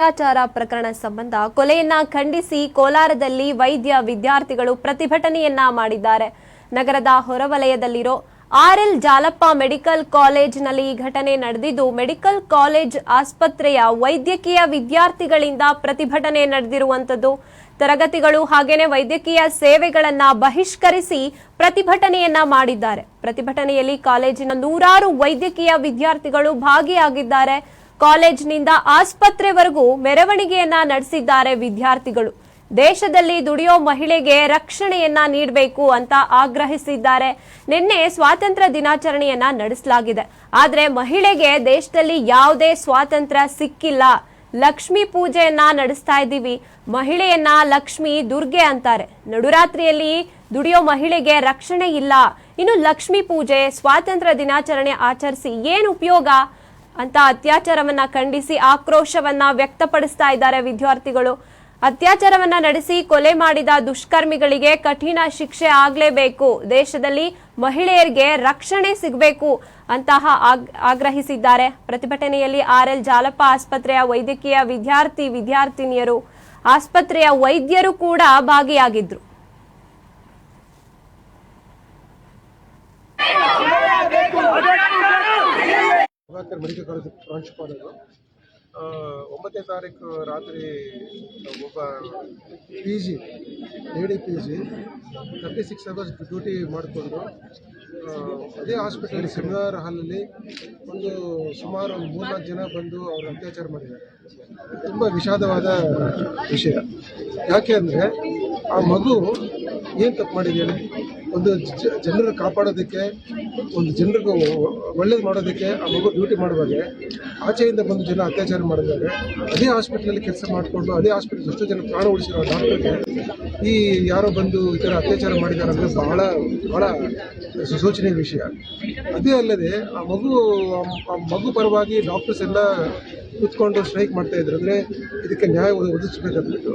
ಅತ್ಯಾಚಾರ ಪ್ರಕರಣ ಸಂಬಂಧ ಕೊಲೆಯನ್ನ ಖಂಡಿಸಿ ಕೋಲಾರದಲ್ಲಿ ವೈದ್ಯ ವಿದ್ಯಾರ್ಥಿಗಳು ಪ್ರತಿಭಟನೆಯನ್ನ ಮಾಡಿದ್ದಾರೆ. ನಗರದ ಹೊರವಲಯದಲ್ಲಿರೋ ಆರ್ಎಲ್ ಜಾಲಪ್ಪ ಮೆಡಿಕಲ್ ಕಾಲೇಜಿನಲ್ಲಿ ಈ ಘಟನೆ ನಡೆದಿದ್ದು, ಮೆಡಿಕಲ್ ಕಾಲೇಜ್ ಆಸ್ಪತ್ರೆಯ ವೈದ್ಯಕೀಯ ವಿದ್ಯಾರ್ಥಿಗಳಿಂದ ಪ್ರತಿಭಟನೆ ನಡೆದಿರುವಂತದ್ದು. ತರಗತಿಗಳು ಹಾಗೇನೆ ವೈದ್ಯಕೀಯ ಸೇವೆಗಳನ್ನ ಬಹಿಷ್ಕರಿಸಿ ಪ್ರತಿಭಟನೆಯನ್ನ ಮಾಡಿದ್ದಾರೆ. ಪ್ರತಿಭಟನೆಯಲ್ಲಿ ಕಾಲೇಜಿನ ನೂರಾರು ವೈದ್ಯಕೀಯ ವಿದ್ಯಾರ್ಥಿಗಳು ಭಾಗಿಯಾಗಿದ್ದಾರೆ. ಕಾಲೇಜಿನಿಂದ ಆಸ್ಪತ್ರೆವರೆಗೂ ಮೆರವಣಿಗೆಯನ್ನ ನಡೆಸಿದ್ದಾರೆ ವಿದ್ಯಾರ್ಥಿಗಳು. ದೇಶದಲ್ಲಿ ದುಡಿಯೋ ಮಹಿಳೆಗೆ ರಕ್ಷಣೆಯನ್ನ ನೀಡಬೇಕು ಅಂತ ಆಗ್ರಹಿಸಿದ್ದಾರೆ. ನಿನ್ನೆ ಸ್ವಾತಂತ್ರ್ಯ ದಿನಾಚರಣೆಯನ್ನ ನಡೆಸಲಾಗಿದೆ. ಆದ್ರೆ ಮಹಿಳೆಗೆ ದೇಶದಲ್ಲಿ ಯಾವುದೇ ಸ್ವಾತಂತ್ರ್ಯ ಸಿಕ್ಕಿಲ್ಲ. ಲಕ್ಷ್ಮೀ ಪೂಜೆಯನ್ನ ನಡೆಸ್ತಾ ಇದ್ದೀವಿ. ಮಹಿಳೆಯನ್ನ ಲಕ್ಷ್ಮಿ ದುರ್ಗೆ ಅಂತಾರೆ. ನಡುರಾತ್ರಿಯಲ್ಲಿ ದುಡಿಯೋ ಮಹಿಳೆಗೆ ರಕ್ಷಣೆ ಇಲ್ಲ. ಇನ್ನು ಲಕ್ಷ್ಮೀ ಪೂಜೆ, ಸ್ವಾತಂತ್ರ್ಯ ದಿನಾಚರಣೆ ಆಚರಿಸಿ ಏನು ಉಪಯೋಗ ಅಂತ ಅತ್ಯಾಚಾರವನ್ನ ಖಂಡಿಸಿ ಆಕ್ರೋಶವನ್ನ ವ್ಯಕ್ತಪಡಿಸ್ತಾ ಇದ್ದಾರೆ ವಿದ್ಯಾರ್ಥಿಗಳು. ಅತ್ಯಾಚಾರವನ್ನ ನಡೆಸಿ ಕೊಲೆ ಮಾಡಿದ ದುಷ್ಕರ್ಮಿಗಳಿಗೆ ಕಠಿಣ ಶಿಕ್ಷೆ ಆಗ್ಲೇಬೇಕು. ದೇಶದಲ್ಲಿ ಮಹಿಳೆಯರಿಗೆ ರಕ್ಷಣೆ ಸಿಗಬೇಕು ಅಂತಹ ಆಗ್ರಹಿಸಿದ್ದಾರೆ. ಪ್ರತಿಭಟನೆಯಲ್ಲಿ ಆರ್ಎಲ್ ಜಾಲಪ್ಪ ಆಸ್ಪತ್ರೆಯ ವೈದ್ಯಕೀಯ ವಿದ್ಯಾರ್ಥಿನಿಯರು, ಆಸ್ಪತ್ರೆಯ ವೈದ್ಯರು ಕೂಡ ಭಾಗಿಯಾಗಿದ್ರು. ಮೆಡಿಕಲ್ ಕಾಲೇಜ್ ಪ್ರಾಂಶುಪಾಲರು 9ನೇ ತಾರೀಕು ರಾತ್ರಿ ಒಬ್ಬ PG lady PG 36 hours duty ಮಾಡಿಕೊಂಡು ಅದೇ ಹಾಸ್ಪಿಟಲ್ ಸೆಮಿನಾರ್ ಹಾಲಲ್ಲಿ ಸುಮಾರು 3-4 ಜನ ಬಂದು ಅವರು ಅತ್ಯಾಚಾರ ಮಾಡಿದ್ದಾರೆ. ತುಂಬ ವಿಷಾದವಾದ ವಿಷಯ. ಯಾಕೆ ಅಂದರೆ ಆ ಮಗು ಏನು ತಪ್ಪು ಮಾಡಿದ್ದೇನೆ? ಒಂದು ಜನರು ಕಾಪಾಡೋದಕ್ಕೆ, ಒಂದು ಜನರಿಗೂ ಒಳ್ಳೇದು ಮಾಡೋದಕ್ಕೆ ಆ ಮಗು ಡ್ಯೂಟಿ ಮಾಡುವಾಗ ಆಚೆಯಿಂದ ಬಂದು ಜನ ಅತ್ಯಾಚಾರ ಮಾಡಿದ್ದಾರೆ. ಅದೇ ಹಾಸ್ಪಿಟ್ಲಲ್ಲಿ ಕೆಲಸ ಮಾಡಿಕೊಂಡು ಅದೇ ಹಾಸ್ಪಿಟಲ್ ಎಷ್ಟೋ ಜನ ಪ್ರಾಣ ಉಳಿಸಿರೋ ಡಾಕ್ಟರ್ಗೆ ಈ ಯಾರೋ ಬಂದು ಈ ಥರ ಅತ್ಯಾಚಾರ ಮಾಡಿದ್ದಾರೆ ಅಂದರೆ ಭಾಳ ಶೋಚನೀಯ ವಿಷಯ. ಅದೇ ಅಲ್ಲದೆ ಆ ಮಗು ಪರವಾಗಿ ಡಾಕ್ಟರ್ಸ್ ಎಲ್ಲ ಕೂತ್ಕೊಂಡು ಸ್ಟ್ರೈಕ್ ಮಾಡ್ತಾ ಇದ್ರು. ಅಂದರೆ ಇದಕ್ಕೆ ನ್ಯಾಯ ಒದಗಿಸ್ಬೇಕಂದ್ಬಿಟ್ಟು.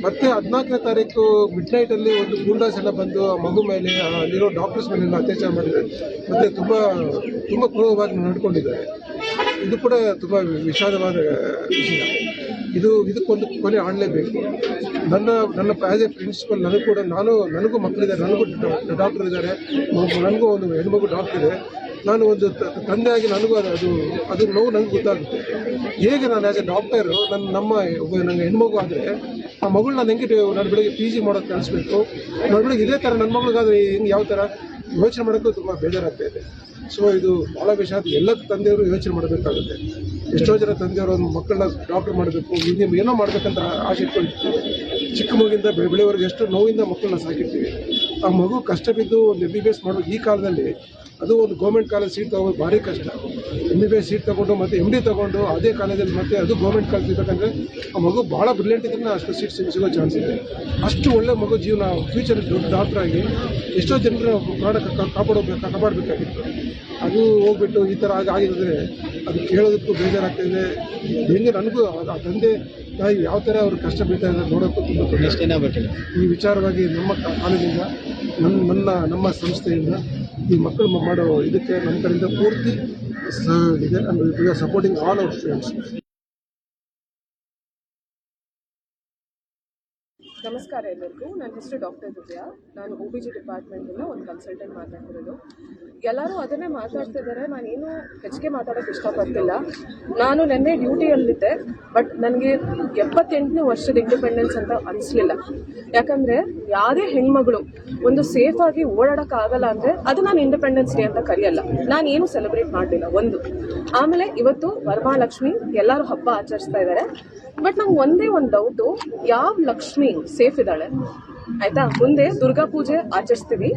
ಮತ್ತು 14ನೇ ತಾರೀಕು ಮಿಡ್ನೈಟಲ್ಲಿ ಒಂದು ಗೂಂಡಾಸ್ ಎಲ್ಲ ಬಂದು ಆ ಮಗು ಮೇಲೆ, ಅಲ್ಲಿರೋ ಡಾಕ್ಟರ್ಸ್ ಮೇಲೆಲ್ಲ ಅತ್ಯಾಚಾರ ಮಾಡಿದ್ದಾರೆ. ಮತ್ತು ತುಂಬ ಕ್ರೂರವಾಗಿ ನಡ್ಕೊಂಡಿದ್ದಾರೆ. ಇದು ಕೂಡ ತುಂಬ ವಿಷಾದವಾದ ವಿಷಯ. ಇದಕ್ಕೊಂದು ಕೊನೆ ಆಡಲೇಬೇಕು. ನನ್ನ ಆ್ಯಸ್ ಎ ಪ್ರಿನ್ಸಿಪಲ್ ನನಗೂ ಮಕ್ಕಳಿದ್ದಾರೆ, ನನಗೂ ಡಾಕ್ಟರ್ ಇದ್ದಾರೆ, ನನಗೂ ಒಂದು ಹೆಣ್ಮಗು ಡಾಕ್ಟರ್ ಇದೆ. ನಾನು ಒಂದು ತಂದೆಯಾಗಿ ನನಗೂ ಅದು ನೋವು ನನಗೆ ಗೊತ್ತಾಗುತ್ತೆ. ಹೇಗೆ ನಾನು ಆ್ಯಸ್ ಎ ಡಾಕ್ಟರು ನನ್ನ ಹೆಣ್ಮಗು ಆದರೆ ಆ ಮಗಳು ನಾನು ಹೆಂಗೆ ನಾನು ಬೆಳಗ್ಗೆ PG ಮಾಡೋದು ಕಳಿಸ್ಬೇಕು? ನಾನು ಬೆಳಗ್ಗೆ ಇದೇ ಥರ ನನ್ನ ಮಗಳಿಗಾದರೆ ಹೆಂಗೆ ಯಾವ ಥರ ಯೋಚನೆ ಮಾಡೋಕ್ಕೂ ತುಂಬ ಬೇಜಾರಾಗ್ತಾ ಇದೆ. ಸೊ ಇದು ಭಾಳ ವಿಷಯ. ಎಲ್ಲ ತಂದೆಯವರು ಯೋಚನೆ ಮಾಡಬೇಕಾಗುತ್ತೆ. ಎಷ್ಟೋ ಜನ ತಂದೆಯವರು ಒಂದು ಮಕ್ಕಳನ್ನ ಡಾಕ್ಟರ್ ಮಾಡಬೇಕು, ಏನೋ ಮಾಡಬೇಕಂತ ಆಸೆ ಇಟ್ಕೊಂಡಿರ್ತೀವಿ. ಚಿಕ್ಕ ಮಗುವಿಂದ ಬೆಳೆವರೆಗೆ ಎಷ್ಟು ನೋವಿಂದ ಮಕ್ಕಳನ್ನ ಸಾಕಿರ್ತೀವಿ. ಆ ಮಗು ಕಷ್ಟ ಬಿದ್ದು ಒಂದು MBBS ಮಾಡಬೇಕು. ಈ ಕಾಲದಲ್ಲಿ ಅದು ಒಂದು ಗೌರ್ಮೆಂಟ್ ಕಾಲೇಜ್ ಸೀಟ್ ತೊಗೊಳ್ಳೋದು ಭಾರಿ ಕಷ್ಟ. MBBS ಸೀಟ್ ತೊಗೊಂಡು ಮತ್ತು MD ತೊಗೊಂಡು ಅದೇ ಕಾಲೇಜಲ್ಲಿ ಮತ್ತೆ ಅದು ಗೌರ್ಮೆಂಟ್ ಕಾಲೇಜ್ ಇರಬೇಕಂದ್ರೆ ಆ ಮಗು ಭಾಳ ಬ್ರಿಲಿಯಂಟ್ ಇದ್ರೆ ಅಷ್ಟು ಸೀಟ್ ಸಿಗೋ ಚಾನ್ಸ್ ಇದೆ. ಅಷ್ಟು ಒಳ್ಳೆ ಮಗು ಜೀವನ ಫ್ಯೂಚರ್ ದೊಡ್ಡ ಡಾಕ್ಟರ್ ಆಗಿ ಎಷ್ಟೋ ಜನರ ಪ್ರಾಣ ಕಾಪಾಡಬೇಕಾಗಿತ್ತು. ಅದು ಹೋಗ್ಬಿಟ್ಟು ಈ ಥರ ಆಗಿದ್ರೆ ಅದು ಕೇಳೋದಕ್ಕೂ ಬೇಜಾರಾಗ್ತಾಯಿದೆ. ಹೆಂಗೆ ನನಗೂ ಆ ತಂದೆ ತಾಯಿ ಯಾವ ಥರ ಅವ್ರು ಕಷ್ಟ ಬೀಳ್ತಾ ಇದ್ದಾರೆ ನೋಡೋಕ್ಕೂ ತುಂಬ ತೊಂದರೆ. ಈ ವಿಚಾರವಾಗಿ ನಮ್ಮ ಕಾಲೇಜಿಂದ ನಮ್ಮ ಸಂಸ್ಥೆಯಿಂದ ಈ ಮಕ್ಕಳು ಮಾಡೋ ಇದಕ್ಕೆ ನಮ್ಮ ಕಡೆಯಿಂದ ಪೂರ್ತಿ ಇದೆ. We are supporting all our students. ನಮಸ್ಕಾರ ಎಲ್ಲರಿಗೂ. ನನ್ನ ಹೆಸರು ಡಾಕ್ಟರ್ ದಿವ್ಯಾ. ನಾನು OBG ಡಿಪಾರ್ಟ್ಮೆಂಟಿಂದ ಒಂದು ಕನ್ಸಲ್ಟೆಂಟ್ ಮಾತಾಡ್ತಿರೋದು. ಎಲ್ಲರೂ ಅದನ್ನೇ ಮಾತಾಡ್ತಿದ್ದಾರೆ. ನಾನೇನು ಹೆಚ್ಚಿಗೆ ಮಾತಾಡೋಕ್ಕೆ ಇಷ್ಟಪಡ್ತಿಲ್ಲ. ನಾನು ನೆನ್ನೆ ಡ್ಯೂಟಿಯಲ್ಲಿದ್ದೆ, ಬಟ್ ನನಗೆ 78ನೇ ವರ್ಷದ ಇಂಡಿಪೆಂಡೆನ್ಸ್ ಅಂತ ಅನಿಸ್ಲಿಲ್ಲ. ಯಾಕಂದರೆ ಯಾವುದೇ ಹೆಣ್ಮಗಳು ಒಂದು ಸೇಫಾಗಿ ಓಡಾಡೋಕ್ಕಾಗಲ್ಲ ಅಂದರೆ ಅದು ನಾನು ಇಂಡಿಪೆಂಡೆನ್ಸ್ ಡೇ ಅಂತ ಕರೆಯಲ್ಲ. ನಾನೇನು ಸೆಲೆಬ್ರೇಟ್ ಮಾಡಲಿಲ್ಲ ಒಂದು. ಆಮೇಲೆ ಇವತ್ತು ವರಮಹಾಲಕ್ಷ್ಮಿ ಎಲ್ಲರೂ ಹಬ್ಬ ಆಚರಿಸ್ತಾ ಇದ್ದಾರೆ. ಬಟ್ ನಂಗೆ ಒಂದೇ ಒಂದು ಡೌಟು, ಯಾವ ಲಕ್ಷ್ಮಿ ಸೇಫ್ ಇದ್ದಾಳೆ? ಆಯಿತಾ, ಮುಂದೆ ದುರ್ಗಾ ಪೂಜೆ ಆಚರಿಸ್ತೀವಿ,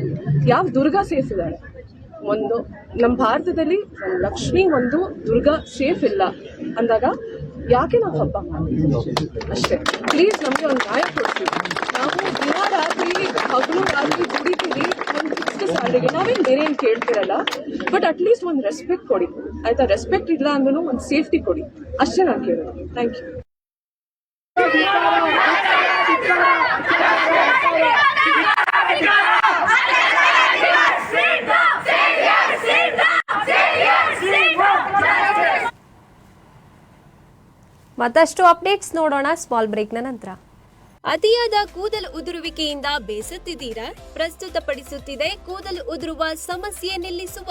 ಯಾವ ದುರ್ಗಾ ಸೇಫ್ ಇದ್ದಾಳೆ? ಒಂದು ನಮ್ಮ ಭಾರತದಲ್ಲಿ ಲಕ್ಷ್ಮಿ ಒಂದು ದುರ್ಗಾ ಸೇಫ್ ಇಲ್ಲ ಅಂದಾಗ ಯಾಕೆ ನಾವು ಹಬ್ಬ ಮಾಡ್ತೀವಿ? ಅಷ್ಟೇ. ಪ್ಲೀಸ್ ನಮಗೆ ಒಂದು ನ್ಯಾಯ ಕೊಡ್ತೀವಿ. ನಾವು ದಿನ ರಾತ್ರಿ ಹಗಲು ರಾತ್ರಿ ದುಡಿತೀವಿ ಒಂದು ಫಿಕ್ಸ್ಡ್ ಸ್ಯಾಲರಿಗೆ. ನಾವೇನು ಬೇರೆ ಏನು ಕೇಳ್ತಿರಲ್ಲ, ಬಟ್ ಅಟ್ಲೀಸ್ಟ್ ಒಂದು ರೆಸ್ಪೆಕ್ಟ್ ಕೊಡಿ. ಆಯಿತಾ, ರೆಸ್ಪೆಕ್ಟ್ ಇಲ್ಲ ಅಂದ್ರೂ ಒಂದು ಸೇಫ್ಟಿ ಕೊಡಿ. ಅಷ್ಟೇ ನಾನು ಕೇಳೋದು. Thank you. ಮತ್ತಷ್ಟು ಅಪ್ಡೇಟ್ಸ್ ನೋಡೋಣ ಸ್ಮಾಲ್ ಬ್ರೇಕ್ನ ನಂತರ. ಅತಿಯಾದ ಕೂದಲು ಉದುರುವಿಕೆಯಿಂದ ಬೇಸತ್ತಿದ್ದೀರಾ? ಪ್ರಸ್ತುತಪಡಿಸುತ್ತಿದೆ ಕೂದಲು ಉದುರುವ ಸಮಸ್ಯೆ ನಿಲ್ಲಿಸುವ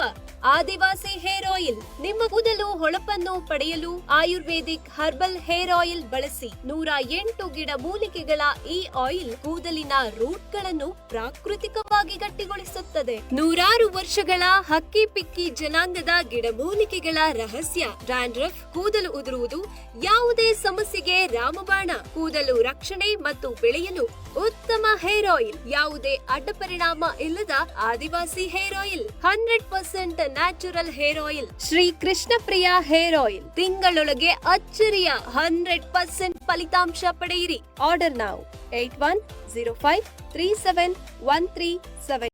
ಆದಿವಾಸಿ ಹೇರ್ ಆಯಿಲ್. ನಿಮ್ಮ ಕೂದಲು ಹೊಳಪನ್ನು ಪಡೆಯಲು ಆಯುರ್ವೇದಿಕ್ ಹರ್ಬಲ್ ಹೇರ್ ಆಯಿಲ್ ಬಳಸಿ. 108 ಗಿಡ ಮೂಲಿಕೆಗಳ ಈ ಆಯಿಲ್ ಕೂದಲಿನ ರೂಟ್ಗಳನ್ನು ಪ್ರಾಕೃತಿಕವಾಗಿ ಗಟ್ಟಿಗೊಳಿಸುತ್ತದೆ. 100 ವರ್ಷಗಳ ಹಕ್ಕಿ ಪಿಕ್ಕಿ ಜನಾಂಗದ ಗಿಡಮೂಲಿಕೆಗಳ ರಹಸ್ಯ. ಡ್ಯಾಂಡ್ರಫ್, ಕೂದಲು ಉದುರುವುದು, ಯಾವುದೇ ಸಮಸ್ಯೆಗೆ ರಾಮಬಾಣ. ಕೂದಲು ರಕ್ಷಣೆ ಮತ್ತು ಬೆಳೆಯಲು ಉತ್ತಮ ಹೇರ್ ಆಯಿಲ್. ಯಾವುದೇ ಅಡ್ಡ ಪರಿಣಾಮ ಇಲ್ಲದ Adivasi hair oil. 100% natural hair oil. Shri Krishna Priya hair oil. ತಿಂಗಳೊಳಗೆ ಅಚ್ಚರಿಯ 100% ಫಲಿತಾಂಶ ಪಡೆಯಿರಿ. ಆರ್ಡರ್ ನಾವು 8105371377.